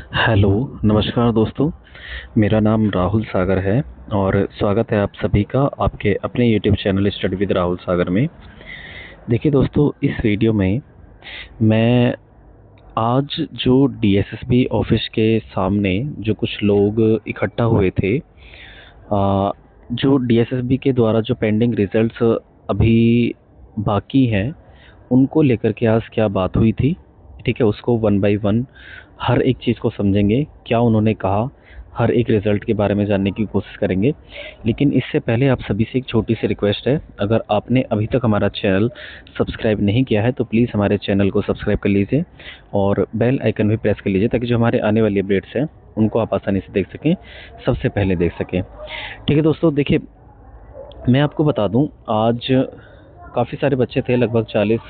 Hello, नमस्कार दोस्तों। मेरा नाम राहुल सागर है और स्वागत है आप सभी का आपके अपने YouTube channel study with Rahul Sagar में। देखिए दोस्तों, इस वीडियो में मैं आज जो डीएसएसबी ऑफिस के सामने जो कुछ लोग इकट्ठा हुए थे, जो डीएसएसबी के द्वारा जो पेंडिंग रिजल्ट्स अभी बाकी हैं, उनको लेकर के आज क्या बात हुई थी, ठीक है, उसको वन बाय वन हर एक चीज़ को समझेंगे, क्या उन्होंने कहा, हर एक रिज़ल्ट के बारे में जानने की कोशिश करेंगे। लेकिन इससे पहले आप सभी से एक छोटी सी रिक्वेस्ट है, अगर आपने अभी तक हमारा चैनल सब्सक्राइब नहीं किया है तो प्लीज़ हमारे चैनल को सब्सक्राइब कर लीजिए और बेल आइकन भी प्रेस कर लीजिए, ताकि जो हमारे आने वाली अपडेट्स हैं उनको आप आसानी से देख सकें, सबसे पहले देख सकें। ठीक है दोस्तों, देखिए मैं आपको बता दूं, आज काफ़ी सारे बच्चे थे, लगभग 40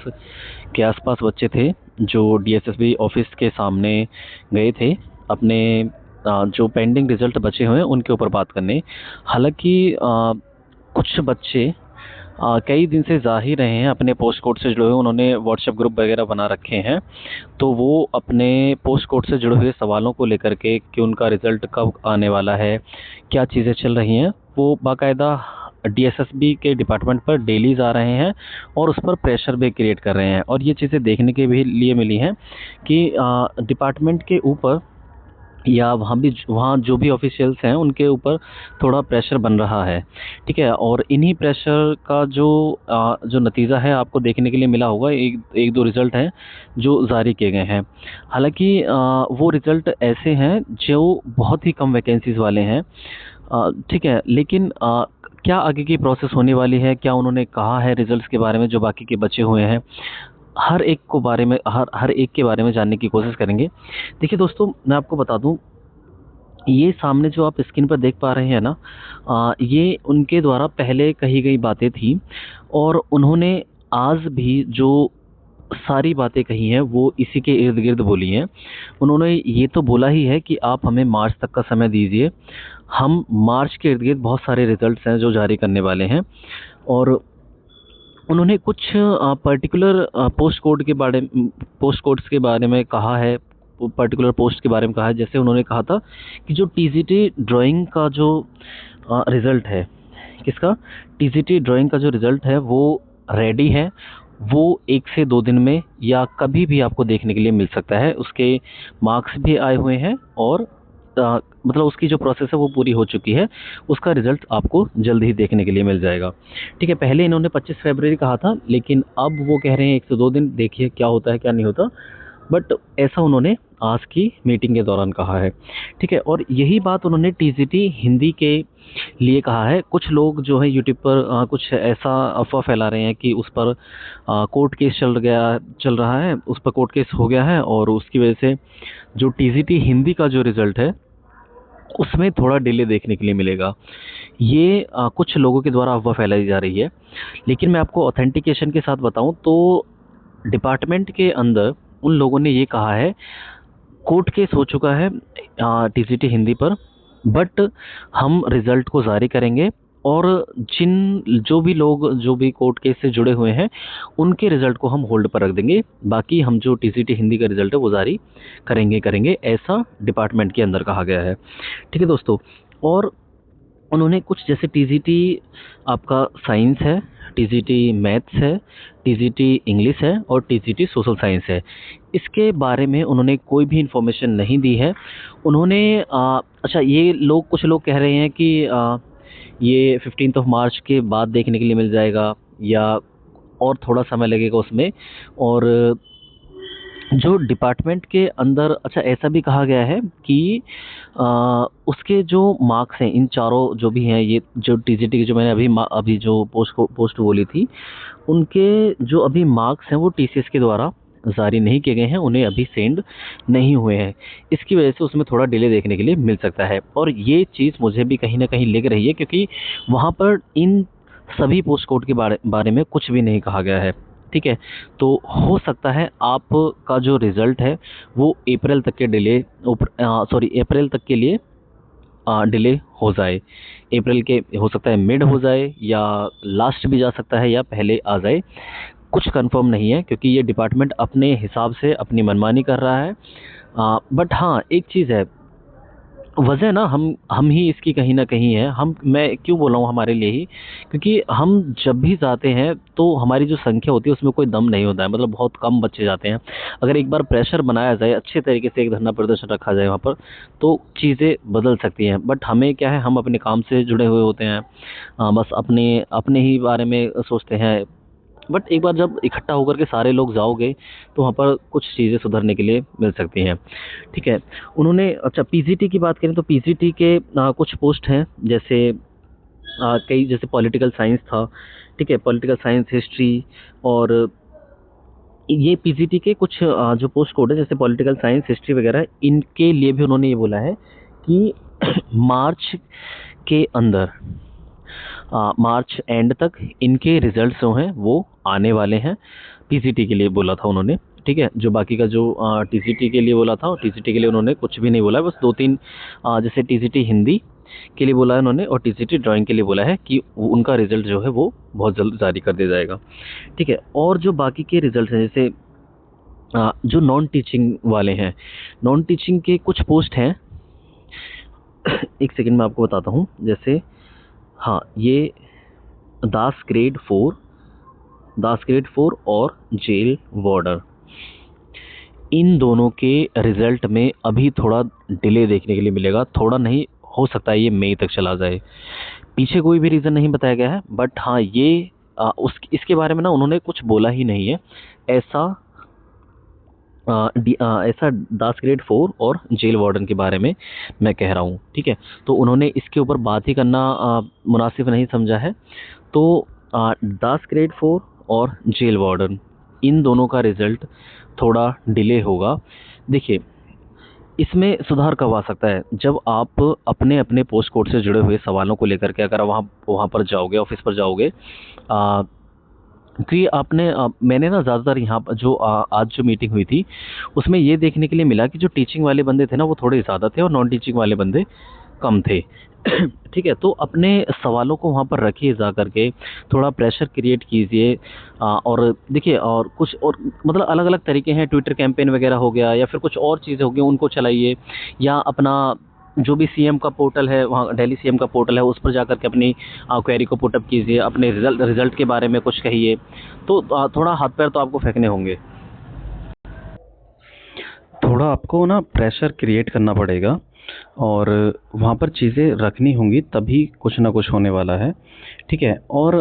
के आसपास बच्चे थे जो डीएसएसबी ऑफिस के सामने गए थे अपने जो पेंडिंग रिजल्ट बचे हुए हैं उनके ऊपर बात करने। हालांकि कुछ बच्चे कई दिन से जा ही रहे हैं, अपने पोस्ट कोड से जुड़े हुए, उन्होंने व्हाट्सएप ग्रुप वगैरह बना रखे हैं, तो वो अपने पोस्ट कोड से जुड़े हुए सवालों को लेकर के कि उनका रिज़ल्ट कब आने वाला है, क्या चीज़ें चल रही हैं, वो बाकायदा डीएसएसबी के डिपार्टमेंट पर डेली जा रहे हैं और उस पर प्रेशर भी क्रिएट कर रहे हैं। और ये चीज़ें देखने के भी लिए मिली हैं कि डिपार्टमेंट के ऊपर या वहाँ जो भी ऑफिशियल्स हैं उनके ऊपर थोड़ा प्रेशर बन रहा है, ठीक है। और इन्हीं प्रेशर का जो नतीजा है आपको देखने के लिए मिला होगा, एक दो रिज़ल्ट हैं जो जारी किए गए हैं। हालांकि वो रिज़ल्ट ऐसे हैं जो बहुत ही कम वैकेंसीज़ वाले हैं, ठीक है। लेकिन क्या आगे की प्रोसेस होने वाली है, क्या उन्होंने कहा है रिजल्ट्स के बारे में जो बाकी के बचे हुए हैं, हर एक के बारे में जानने की कोशिश करेंगे। देखिए दोस्तों, मैं आपको बता दूं, ये सामने जो आप स्क्रीन पर देख पा रहे हैं ना, ये उनके द्वारा पहले कही गई बातें थी और उन्होंने आज भी जो सारी बातें कही हैं वो इसी के इर्द गिर्द बोली हैं। उन्होंने ये तो बोला ही है कि आप हमें मार्च तक का समय दीजिए, हम मार्च के इर्द गिर्द बहुत सारे रिजल्ट्स हैं जो जारी करने वाले हैं। और उन्होंने कुछ पर्टिकुलर पोस्ट कोड्स के बारे में कहा है, पर्टिकुलर पोस्ट के बारे में कहा है। जैसे उन्होंने कहा था कि जो टीजीटी ड्राइंग का जो रिज़ल्ट है, किसका, टीजीटी ड्राइंग का जो रिज़ल्ट है वो रेडी है, वो 1 से 2 दिन में या कभी भी आपको देखने के लिए मिल सकता है। उसके मार्क्स भी आए हुए हैं और मतलब उसकी जो प्रोसेस है वो पूरी हो चुकी है, उसका रिज़ल्ट आपको जल्द ही देखने के लिए मिल जाएगा, ठीक है। पहले इन्होंने 25 फरवरी कहा था, लेकिन अब वो कह रहे हैं 1 से 2 दिन, देखिए क्या होता है क्या नहीं होता, बट ऐसा उन्होंने आज की मीटिंग के दौरान कहा है, ठीक है। और यही बात उन्होंने टीजीटी हिंदी के लिए कहा है। कुछ लोग जो है यूट्यूब पर कुछ ऐसा अफवाह फैला रहे हैं कि उस पर कोर्ट केस चल रहा है, उस पर कोर्ट केस हो गया है और उसकी वजह से जो टीजीटी हिंदी का जो रिज़ल्ट है उसमें थोड़ा डिले देखने के लिए मिलेगा। ये कुछ लोगों के द्वारा अफवाह फैलाई जा रही है, लेकिन मैं आपको ऑथेंटिकेशन के साथ बताऊं तो डिपार्टमेंट के अंदर उन लोगों ने ये कहा है, कोर्ट केस हो चुका है टीजीटी हिंदी पर, बट हम रिज़ल्ट को जारी करेंगे और जो भी लोग जो भी कोर्ट केस से जुड़े हुए हैं उनके रिज़ल्ट को हम होल्ड पर रख देंगे, बाकी हम जो टीजीटी हिंदी का रिज़ल्ट है वो जारी करेंगे, ऐसा डिपार्टमेंट के अंदर कहा गया है, ठीक है दोस्तों। और उन्होंने कुछ, जैसे टीजीटी आपका साइंस है, टीजीटी मैथ्स है, टीजीटी इंग्लिश है और टीजीटी सोशल साइंस है, इसके बारे में उन्होंने कोई भी इन्फॉर्मेशन नहीं दी है। उन्होंने अच्छा, ये लोग, कुछ लोग कह रहे हैं कि ये 15 मार्च के बाद देखने के लिए मिल जाएगा या और थोड़ा समय लगेगा उसमें। और जो डिपार्टमेंट के अंदर, अच्छा ऐसा भी कहा गया है कि उसके जो मार्क्स हैं, इन चारों जो भी हैं, ये जो टीजीटी की जो मैंने अभी जो पोस्ट बोली थी, उनके जो अभी मार्क्स हैं वो टीसीएस के द्वारा जारी नहीं किए गए हैं, उन्हें अभी सेंड नहीं हुए हैं। इसकी वजह से उसमें थोड़ा डिले देखने के लिए मिल सकता है। और ये चीज़ मुझे भी कहीं ना कहीं लग रही है, क्योंकि वहाँ पर इन सभी पोस्ट कोड के बारे में कुछ भी नहीं कहा गया है, ठीक है। तो हो सकता है आपका जो रिज़ल्ट है वो अप्रैल तक के लिए डिले हो जाए। अप्रैल के हो सकता है मिड हो जाए या लास्ट भी जा सकता है या पहले आ जाए, कुछ कंफर्म नहीं है, क्योंकि ये डिपार्टमेंट अपने हिसाब से अपनी मनमानी कर रहा है। बट हाँ, एक चीज़ है, वजह ना हम ही इसकी कहीं ना कहीं है। हम, मैं क्यों बोल रहा हूँ हमारे लिए ही, क्योंकि हम जब भी जाते हैं तो हमारी जो संख्या होती है उसमें कोई दम नहीं होता है, मतलब बहुत कम बच्चे जाते हैं। अगर एक बार प्रेशर बनाया जाए, अच्छे तरीके से एक धरना प्रदर्शन रखा जाए वहाँ पर, तो चीज़ें बदल सकती हैं। बट हमें क्या है, हम अपने काम से जुड़े हुए होते हैं, बस अपने अपने ही बारे में सोचते हैं। बट एक बार जब इकट्ठा होकर के सारे लोग जाओगे तो वहाँ पर कुछ चीज़ें सुधरने के लिए मिल सकती हैं। ठीक है। उन्होंने, अच्छा, पीजीटी की बात करें तो पीजीटी के कुछ पोस्ट हैं, जैसे कई, जैसे पॉलिटिकल साइंस था। ठीक है, पॉलिटिकल साइंस, हिस्ट्री, और ये पीजीटी के कुछ जो पोस्ट कोड है, जैसे पॉलिटिकल साइंस, हिस्ट्री वगैरह, इनके लिए भी उन्होंने ये बोला है कि मार्च के अंदर, मार्च एंड तक इनके रिजल्ट्स जो हैं वो आने वाले हैं। टीसीटी के लिए बोला था उन्होंने। ठीक है, जो बाकी का जो टीसीटी के लिए बोला था, और टीसीटी के लिए उन्होंने कुछ भी नहीं बोला है, बस दो तीन, जैसे टीसीटी हिंदी के लिए बोला है उन्होंने, और टीसीटी ड्राइंग के लिए बोला है कि उनका रिजल्ट जो है वो बहुत जल्द जारी कर दिया जाएगा। ठीक है, और जो बाकी के रिजल्ट हैं, जैसे जो नॉन टीचिंग वाले हैं, नॉन टीचिंग के कुछ पोस्ट हैं। एक सेकंड में आपको बताता हूँ। जैसे, हाँ, ये दास ग्रेड 4, दास ग्रेड 4 और जेल वार्डर, इन दोनों के रिजल्ट में अभी थोड़ा डिले देखने के लिए मिलेगा। थोड़ा नहीं, हो सकता है ये मई तक चला जाए। पीछे कोई भी रीज़न नहीं बताया गया है, बट हाँ, ये इसके बारे में ना उन्होंने कुछ बोला ही नहीं है। ऐसा ऐसा दास ग्रेड 4 और जेल वार्डन के बारे में मैं कह रहा हूँ। ठीक है, तो उन्होंने इसके ऊपर बात ही करना मुनासिब नहीं समझा है। तो दास ग्रेड 4 और जेल वार्डन, इन दोनों का रिज़ल्ट थोड़ा डिले होगा। देखिए, इसमें सुधार कब आ सकता है, जब आप अपने अपने पोस्ट कोड से जुड़े हुए सवालों को लेकर के अगर वहाँ वहाँ पर जाओगे, ऑफिस पर जाओगे, कि आपने मैंने ना ज़्यादातर यहाँ पर जो आज जो मीटिंग हुई थी उसमें ये देखने के लिए मिला कि जो टीचिंग वाले बंदे थे ना वो थोड़े ज़्यादा थे और नॉन टीचिंग वाले बंदे कम थे। ठीक है, तो अपने सवालों को वहाँ पर रखिए, जा करके थोड़ा प्रेशर क्रिएट कीजिए। और देखिए, और कुछ और मतलब अलग अलग तरीके हैं, ट्विटर कैंपेन वगैरह हो गया, या फिर कुछ और चीज़ें हो गई, उनको चलाइए। या अपना जो भी सीएम का पोर्टल है, वहाँ दिल्ली सीएम का पोर्टल है, उस पर जा करके अपनी क्वेरी को पुटअप कीजिए, अपने रिजल्ट के बारे में कुछ कहिए। तो थोड़ा हाथ पैर तो आपको फेंकने होंगे, थोड़ा आपको ना प्रेशर क्रिएट करना पड़ेगा, और वहाँ पर चीज़ें रखनी होंगी, तभी कुछ ना कुछ होने वाला है। ठीक है, और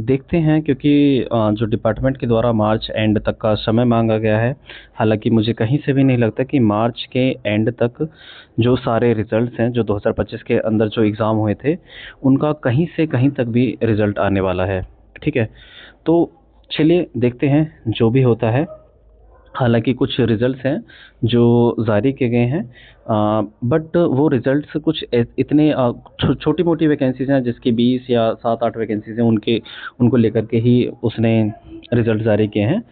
देखते हैं, क्योंकि जो डिपार्टमेंट के द्वारा मार्च एंड तक का समय मांगा गया है। हालांकि मुझे कहीं से भी नहीं लगता कि मार्च के एंड तक जो सारे रिजल्ट्स हैं, जो 2025 के अंदर जो एग्ज़ाम हुए थे, उनका कहीं से कहीं तक भी रिजल्ट आने वाला है। ठीक है, तो चलिए देखते हैं जो भी होता है। हालांकि कुछ रिजल्ट्स हैं जो जारी किए गए हैं, बट वो रिजल्ट्स कुछ इतने छोटी मोटी वैकेंसीज हैं, जिसकी 20 या 7-8 वैकेंसीज हैं, उनको लेकर के ही उसने रिजल्ट जारी किए हैं।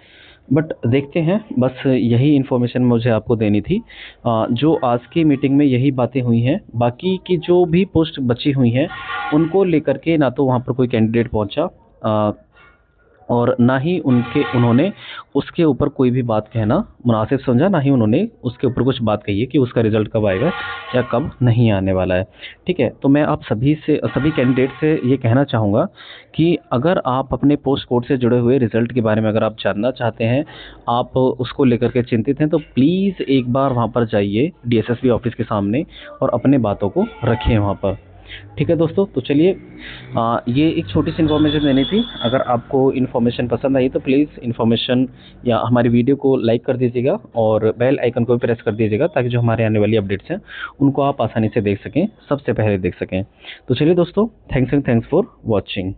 बट देखते हैं, बस यही इन्फॉर्मेशन मुझे आपको देनी थी। जो आज की मीटिंग में यही बातें हुई हैं। बाकी की जो भी पोस्ट बची हुई हैं उनको लेकर के ना तो वहाँ पर कोई कैंडिडेट पहुँचा, और ना ही उन्होंने उसके ऊपर कोई भी बात कहना मुनासिब समझा, ना ही उन्होंने उसके ऊपर कुछ बात कही है कि उसका रिज़ल्ट कब आएगा या कब नहीं आने वाला है। ठीक है, तो मैं आप सभी कैंडिडेट से ये कहना चाहूँगा कि अगर आप अपने पोस्ट कोड से जुड़े हुए रिज़ल्ट के बारे में अगर आप जानना चाहते हैं, आप उसको लेकर के चिंतित हैं, तो प्लीज़ एक बार वहाँ पर जाइए डीएसएसपी ऑफिस के सामने और अपने बातों को रखें वहाँ पर। ठीक है दोस्तों, तो चलिए, ये एक छोटी सी इन्फॉर्मेशन देनी थी। अगर आपको इन्फॉर्मेशन पसंद आई तो प्लीज़ इन्फॉर्मेशन या हमारी वीडियो को लाइक कर दीजिएगा, और बेल आइकन को भी प्रेस कर दीजिएगा, ताकि जो हमारे आने वाली अपडेट्स हैं उनको आप आसानी से देख सकें, सबसे पहले देख सकें। तो चलिए दोस्तों, थैंक्स फॉर वॉचिंग।